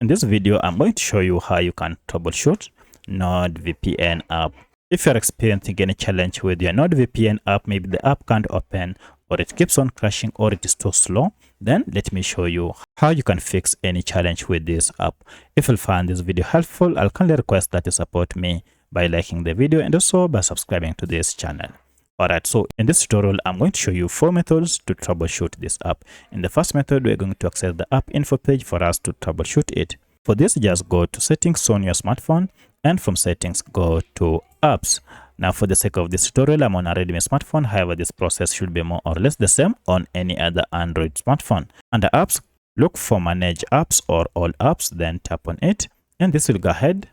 In this video, I'm going to show you how you can troubleshoot NordVPN app. If you're experiencing any challenge with your NordVPN app, maybe the app can't open or it keeps on crashing or it is too slow, then let me show you how you can fix any challenge with this app. If you find this video helpful, I'll kindly request that you support me by liking the video and also by subscribing to this channel. Alright, so in this tutorial, I'm going to show you 4 methods to troubleshoot this app. In the first method, we're going to access the app info page for us to troubleshoot it. For this, just go to settings on your smartphone, and from settings, go to apps. Now, for the sake of this tutorial, I'm on a Redmi smartphone. However, this process should be more or less the same on any other Android smartphone. Under apps, look for manage apps or all apps, then tap on it. And this will go ahead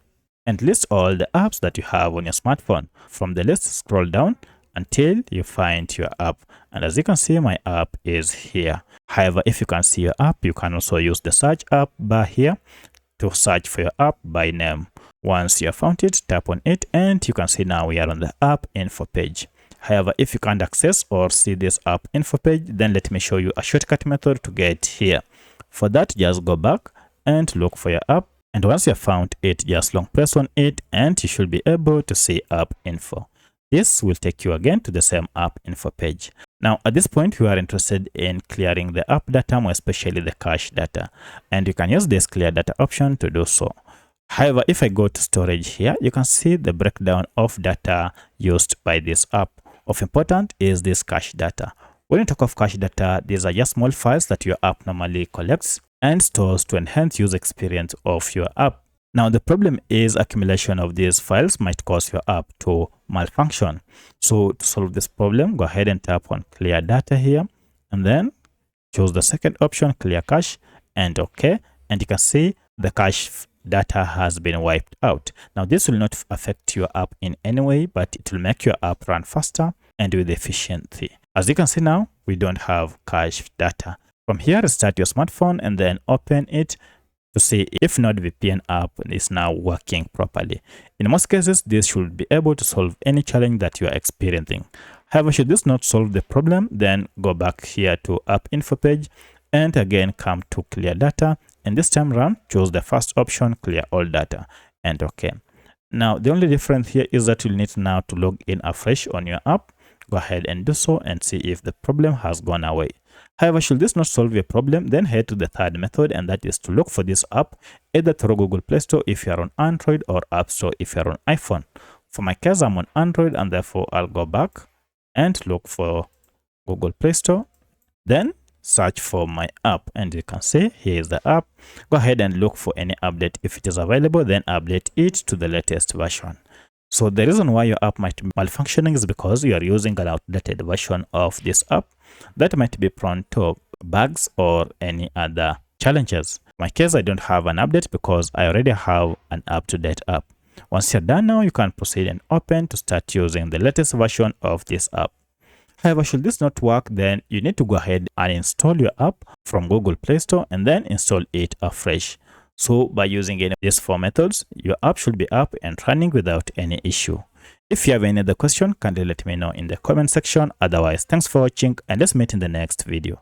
and list all the apps that you have on your smartphone. From the list, scroll down until you find your app, and as you can see, my app is here. However, if you can't see your app, you can also use the search app bar here to search for your app by name. Once you have found it, tap on it, and you can see now we are on the app info page. However, if you can't access or see this app info page, then let me show you a shortcut method to get here. For that, just go back and look for your app, and once you have found it, just long press on it and you should be able to see app info. This will take you again to the same app info page. Now, at this point, you are interested in clearing the app data, more especially the cache data, and you can use this clear data option to do so. However, if I go to storage here, you can see the breakdown of data used by this app. Of important is this cache data. When you talk of cache data, these are just small files that your app normally collects and stores to enhance user experience of your app. Now, the problem is accumulation of these files might cause your app to malfunction. So to solve this problem, go ahead and tap on clear data here, and then choose the second option, clear cache, and OK. And you can see the cache data has been wiped out. Now, this will not affect your app in any way, but it will make your app run faster and with efficiency. As you can see now, we don't have cache data. From here, start your smartphone and then open it to see if NordVPN app is now working properly. In most cases, this should be able to solve any challenge that you are experiencing. However, should this not solve the problem, then go back here to app info page and again come to clear data, and this time around choose the first option, clear all data, and OK. Now, the only difference here is that you'll need now to log in afresh on your app. Go ahead and do so and see if the problem has gone away. However, should this not solve your problem, then head to the third method, and that is to look for this app either through Google Play Store if you are on Android or App Store if you are on iPhone. For my case, I'm on Android, and therefore I'll go back and look for Google Play Store, then search for my app, and you can see here is the app. Go ahead and look for any update. If it is available, then update it to the latest version. So the reason why your app might be malfunctioning is because you are using an outdated version of this app that might be prone to bugs or any other challenges. In my case, I don't have an update because I already have an up-to-date app. Once you're done now, you can proceed and open to start using the latest version of this app. However, should this not work, then you need to go ahead and install your app from Google Play Store and then install it afresh. So by using any of these 4 methods, your app should be up and running without any issue. If you have any other question, kindly let me know in the comment section. Otherwise, thanks for watching and let's meet in the next video.